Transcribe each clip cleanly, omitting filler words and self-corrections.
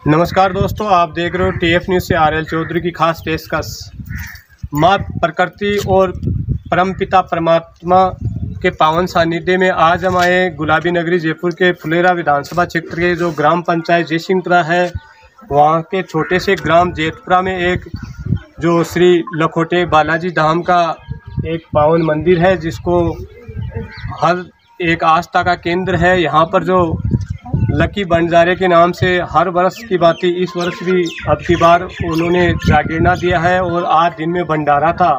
नमस्कार दोस्तों, आप देख रहे हो TF न्यूज़ से RL चौधरी की खास पेशकश। माँ प्रकृति और परमपिता परमात्मा के पावन सानिध्य में आज हम आए गुलाबी नगरी जयपुर के फुलेरा विधानसभा क्षेत्र के जो ग्राम पंचायत जयसिंहपुरा है, वहाँ के छोटे से ग्राम जयपुरा में एक जो श्री लखोटे बालाजी धाम का एक पावन मंदिर है, जिसको हर एक आस्था का केंद्र है। यहाँ पर जो लकी बंजारे के नाम से हर वर्ष की भांति इस वर्ष भी अब की बार उन्होंने जागरणा दिया है और आज दिन में भंडारा था।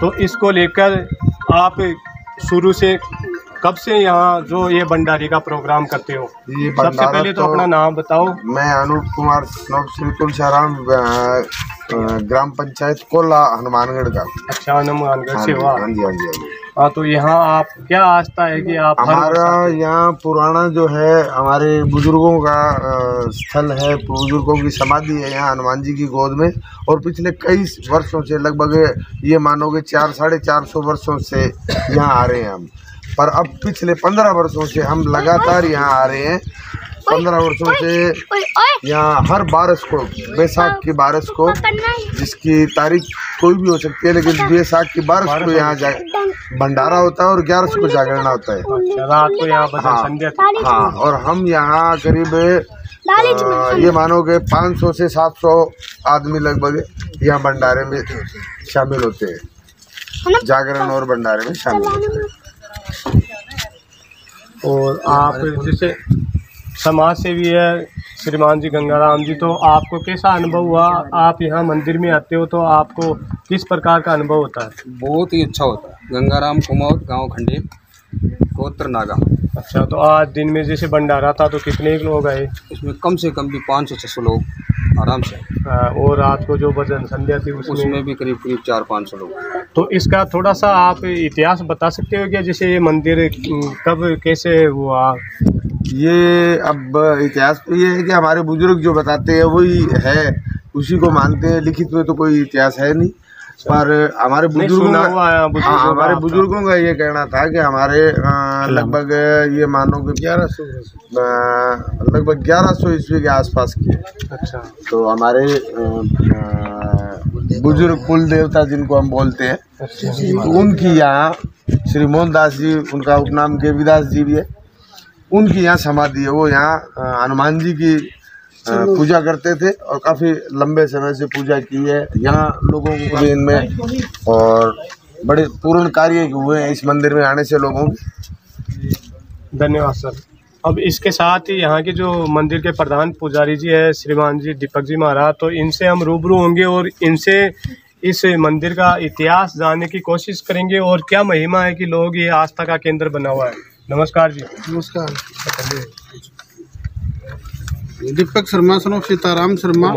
तो इसको लेकर आप शुरू से कब से यहाँ जो ये भंडारी का प्रोग्राम करते हो? सबसे पहले तो अपना नाम बताओ। मैं अनूप कुमार श्री तुलसीराम, ग्राम पंचायत कोला, हनुमानगढ़ का। अच्छा, हनुमानगढ़ से हो आप? हाँ जी, हाँ जी, हाँ जी। हाँ, तो यहाँ आप क्या आस्था है कि आप? हमारा यहाँ पुराना जो है हमारे बुजुर्गों का स्थल है, बुजुर्गों की समाधि है यहाँ हनुमान जी की गोद में। और पिछले कई वर्षों से, लगभग ये मानोगे 400-450 वर्षों से यहाँ आ रहे हैं हम। पर अब पिछले 15 वर्षों से हम लगातार यहाँ आ रहे हैं। 15 वर्षों से यहाँ हर बारिश को, बैसाख की बारिश को, जिसकी तारीख कोई भी हो सकती है, लेकिन बैसाख की बारिश को यहाँ भंडारा होता है और 11 को जागरणा होता है। रात को यहाँ संध्या। हाँ, और हम यहाँ करीब ये मानोगे 500 से 700 आदमी लगभग यहाँ भंडारे में शामिल होते हैं, जागरण और भंडारे में शामिल होते हैं। और आप जैसे समाज सेवी है श्रीमान जी गंगाराम जी, तो आपको कैसा अनुभव हुआ? आप यहाँ मंदिर में आते हो तो आपको किस प्रकार का अनुभव होता है? बहुत ही अच्छा होता है। गंगाराम कुमार, गांव खंडेल, गोत्र नागा। अच्छा, तो आज दिन में जैसे भंडारा था तो कितने लोग आए? इसमें कम से कम भी 500-600 लोग आराम से। और रात को जो भजन संध्या थी उसमें भी करीब 400-500 लोग। तो इसका थोड़ा सा आप इतिहास बता सकते हो क्या? जैसे ये मंदिर कब कैसे हुआ? ये अब इतिहास तो ये है कि हमारे बुजुर्ग जो बताते हैं वही है, उसी को मानते हैं। लिखित में तो कोई इतिहास है नहीं, पर हमारे बुजुर्गों का ये कहना था कि हमारे लगभग ये मानो कि 1100 ईस्वी के आसपास की। अच्छा, तो हमारे बुजुर्ग कुल देवता जिनको हम बोलते हैं, तो उनकी यहाँ श्री मोहनदास जी, उनका उपनाम केवीदास जी भी है, उनकी यहाँ समाधि है। वो यहाँ हनुमान जी की पूजा करते थे और काफ़ी लंबे समय से पूजा की है यहाँ लोगों को भी इनमें, और बड़े पूर्ण कार्य हुए हैं इस मंदिर में आने से लोगों को। धन्यवाद सर। अब इसके साथ ही यहाँ के जो मंदिर के प्रधान पुजारी जी है श्रीमान जी दीपक जी महाराज, तो इनसे हम रूबरू होंगे और इनसे इस मंदिर का इतिहास जानने की कोशिश करेंगे और क्या महिमा है कि लोग ये आस्था का केंद्र बना हुआ है। नमस्कार जी। नमस्कार। दीपक शर्मा, सनो सीताराम शर्मा,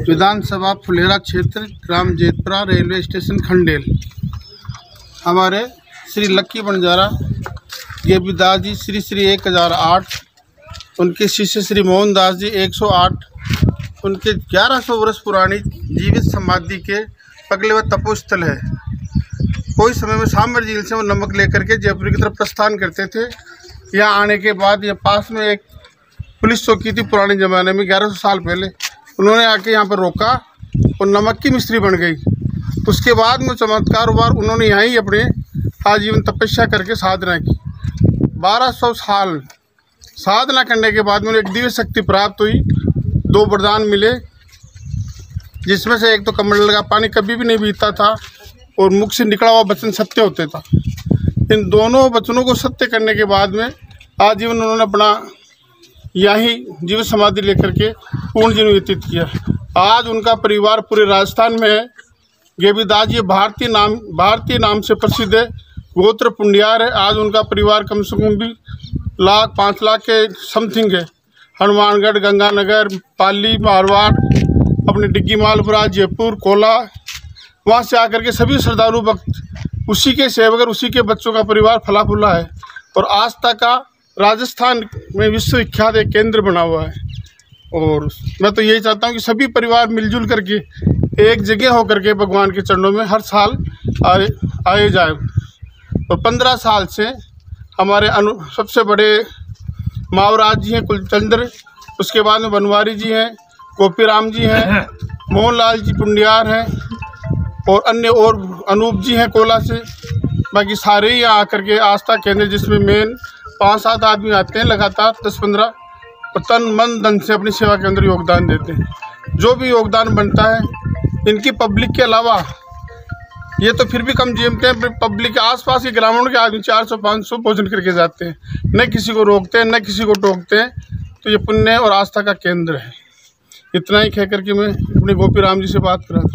विधानसभा फुलेरा क्षेत्र, ग्राम जयपुरा, रेलवे स्टेशन खंडेल। हमारे श्री लक्की बंजारा गेबीदास जी श्री 1008, उनके शिष्य श्री मोहनदास जी 108, उनके 1100 वर्ष पुरानी जीवित समाधि के पगले व तपोस्थल है। कोई समय में सांबर झील से वो नमक लेकर के जयपुर की तरफ प्रस्थान करते थे। यहाँ आने के बाद ये पास में एक पुलिस चौकी थी पुराने ज़माने में, 1100 साल पहले। उन्होंने आके यहाँ पर रोका और नमक की मिस्त्री बन गई। तो उसके बाद में चमत्कार हुआ, उन्होंने यहाँ ही अपने आजीवन तपस्या करके साधना की। 1200 साल साधना करने के बाद में एक दिव्य शक्ति प्राप्त हुई। 2 वरदान मिले, जिसमें से एक तो कमंडल का पानी कभी भी नहीं बीता था और मुख से निकला हुआ वचन सत्य होते था। इन दोनों वचनों को सत्य करने के बाद में आजीवन उन्होंने अपना यही जीवन समाधि लेकर के पूर्ण जीवन व्यतीत किया। आज उनका परिवार पूरे राजस्थान में है। गेबीदास जी भारतीय नाम से प्रसिद्ध है, गोत्र पुंडियार है। आज उनका परिवार कम से कम भी 5 लाख के समथिंग है। हनुमानगढ़, गंगानगर, पाली, मारवाड़, अपने डिग्गी मालपुरा, जयपुर, कोला, वहाँ से आकर के सभी श्रद्धालु भक्त उसी के सेवक, उसी के बच्चों का परिवार फला फूला है और आस्था का राजस्थान में विश्वविख्यात एक केंद्र बना हुआ है। और मैं तो यही चाहता हूँ कि सभी परिवार मिलजुल करके एक जगह होकर के भगवान के चरणों में हर साल आए जाए। और 15 साल से हमारे सबसे बड़े मावराज जी हैं कुलचंद्र, उसके बाद में बनवारी जी हैं, गोपीराम जी हैं, मोहनलाल जी पुंडियार हैं और अन्य और अनूप जी हैं कोला से। बाकी सारे ही यहाँ आकर के आस्था केंद्र, जिसमें मेन 5-7 आदमी आते हैं लगातार 10-15, और तन मन धन से अपनी सेवा के अंदर योगदान देते हैं। जो भी योगदान बनता है इनकी पब्लिक के अलावा, ये तो फिर भी कम जीमते हैं, पब्लिक के आसपास के ग्रामीणों के आदमी 400-500 भोजन करके जाते हैं, न किसी को रोकते हैं न किसी को टोकते हैं। तो ये पुण्य और आस्था का केंद्र है। इतना ही कह करके मैं अपने गोपीराम जी से बात करा था।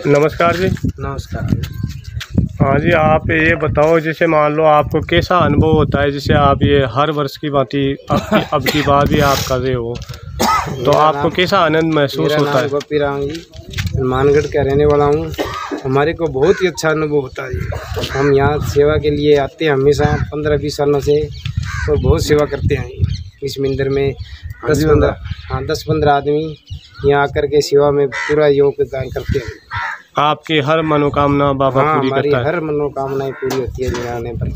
नमस्कार जी। नमस्कार। हाँ जी, आप ये बताओ, जैसे मान लो आपको कैसा अनुभव होता है, जैसे आप ये हर वर्ष की भांति अब की बात भी आप कर रहे हो, तो आपको कैसा आनंद महसूस होता है? गोपीराम जी, मानगढ़ का रहने वाला हूँ। हमारे को बहुत ही अच्छा अनुभव होता है। हम यहाँ सेवा के लिए आते हैं हमेशा 15-20 सालों से, और बहुत सेवा करते हैं। इस मंदिर में 10-15 आदमी यहाँ आकर के सेवा में पूरा योगदान करते हैं। आपकी हर मनोकामना बाबा पूरी करता है? हर मनोकामनाएं पूरी होती है मेरे आने पर।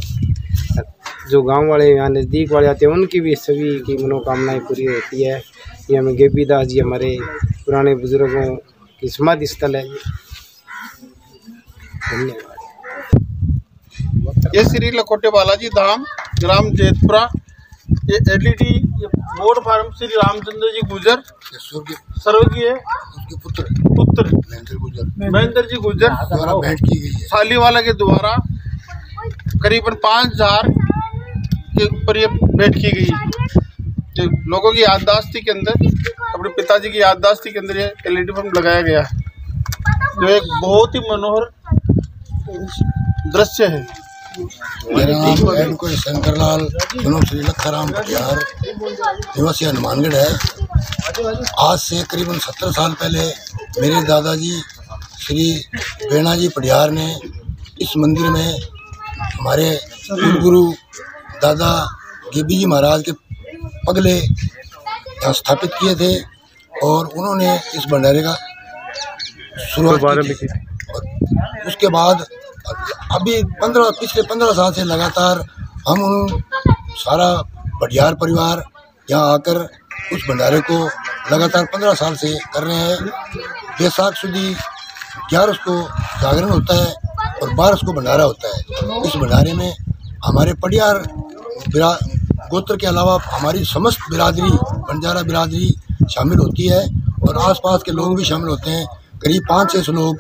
जो गांव वाले यहाँ नज़दीक वाले आते हैं उनकी भी सभी की मनोकामनाएं पूरी होती है। ये हमें गेपीदास जी, हमारे पुराने बुजुर्गों की समाधि स्थल है। धन्यवाद। ये श्री लखोटे बालाजी धाम, ग्राम जेतपुरा। ये LED board farm Shri Ramchandra ji Gujar, स्वर्गीय पुत्र महेंद्र जी गुजर द्वारा भेंट की गई है। सालीवाला के द्वारा करीबन 5000 के ऊपर ये भेंट की गई। लोगों की याददाश्ती के अंदर, अपने पिताजी की याददाश्ती के अंदर ये एलईडी बल्ब लगाया गया है, जो एक बहुत ही मनोहर दृश्य है। मेरा नाम शंकरलाल श्री लखाराम पटियार, निवासी हनुमानगढ़ है। आज से करीबन 70 साल पहले मेरे दादाजी श्री बेणा जी पटियार ने इस मंदिर में हमारे गुरु दादा गेबी जी महाराज के पगले यहाँ स्थापित किए थे, और उन्होंने इस भंडारे का शुरुआत की थी। उसके बाद अभी पिछले 15 साल से लगातार हम उन सारा पटियार परिवार यहाँ आकर उस भंडारे को लगातार 15 साल से कर रहे हैं। बैसाख सुदी 11 को जागरण होता है और 12 को भंडारा होता है। इस भंडारे में हमारे पटियार गोत्र के अलावा हमारी समस्त बिरादरी, बंजारा बिरादरी शामिल होती है, और आसपास के लोग भी शामिल होते हैं। करीब 500 लोग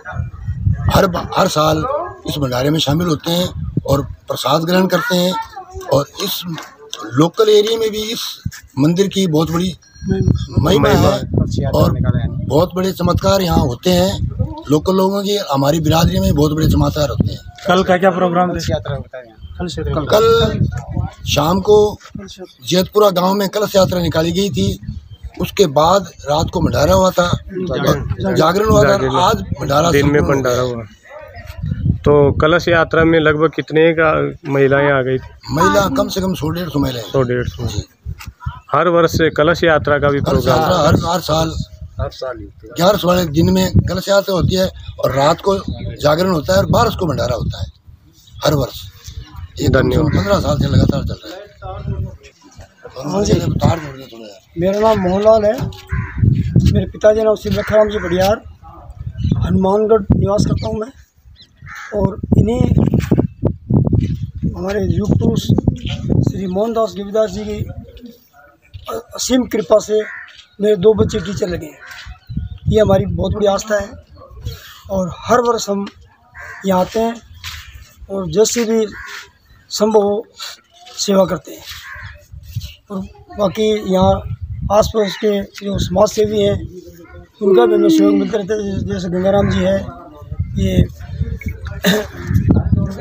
हर साल इस भंडारे में शामिल होते हैं और प्रसाद ग्रहण करते हैं। और इस लोकल एरिया में भी इस मंदिर की बहुत बड़ी महिमा है और बहुत बड़े चमत्कार यहाँ होते हैं। लोकल लोगों की, हमारी बिरादरी में बहुत बड़े चमत्कार होते हैं। कल का क्या प्रोग्राम है? कल शाम को जेतपुरा गांव में कलश यात्रा निकाली गई थी। उसके बाद रात को भंडारा हुआ था, जागरण हुआ था। आज भंडारा, दिन में भंडारा हुआ। तो कलश यात्रा में लगभग कितने का महिलाएं आ गई थी? महिला कम से कम 100-150 महिलाएं। 100-150। हर वर्ष कलश यात्रा का भी प्रोग्राम? हर साल 11 वाले दिन में कलश यात्रा होती है और रात को जागरण होता है और 12 को भंडारा होता है हर वर्ष। ये 15 साल से लगातार चल रहा है। मेरा नाम मोहनलाल है। मेरे पिताजी नाम श्री लखाराम जी पटियार, हनुमानगढ़ निवास करता हूँ मैं। और इन्हीं हमारे युग पुरुष श्री मोहनदास गेबीदास जी की असीम कृपा से मेरे 2 बच्चे टीचर लगे हैं। ये हमारी बहुत बड़ी आस्था है और हर वर्ष हम यहाँ आते हैं और जैसे भी संभव हो सेवा करते हैं। और बाकी यहाँ आसपास के जो समाज सेवी हैं उनका भी हमें सहयोग मिलता रहता है। जैसे गंगाराम जी है, ये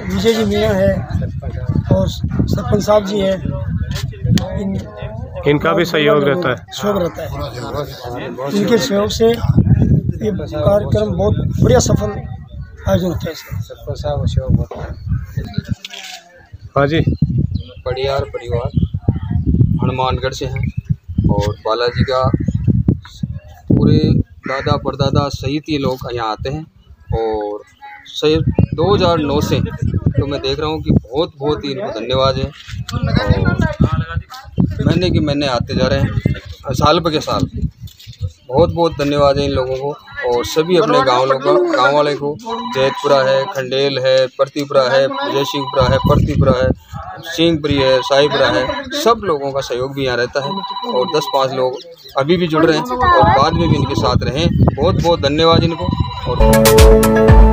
विजय जी मीणा है और सरपंच साहब जी है, इनका भी सहयोग रहता है। सहयोग रहता है। इनके सहयोग से ये कार्यक्रम बहुत बढ़िया सफल आयोजन होता है। सरपंच साहब सहयोग होता है। हाँ जी। पटियार परिवार हनुमानगढ़ से हैं और बालाजी का पूरे दादा परदादा सहित ये लोग यहाँ आते हैं और 2009 से तो मैं देख रहा हूँ कि बहुत ही इनको धन्यवाद है। और मैंने आते जा रहे हैं साल के साल। बहुत धन्यवाद है इन लोगों को और सभी अपने गांव वाले को। जैतपुरा है, खंडेल है, परतीपुरा है, जयसिंहपुरा है, परतीपुरा है, सिंहपुरी है, साईपुरा है, सब लोगों का सहयोग भी यहाँ रहता है। और 10-5 लोग अभी भी जुड़ रहे हैं और बाद में भी इनके साथ रहें। बहुत धन्यवाद इनको। और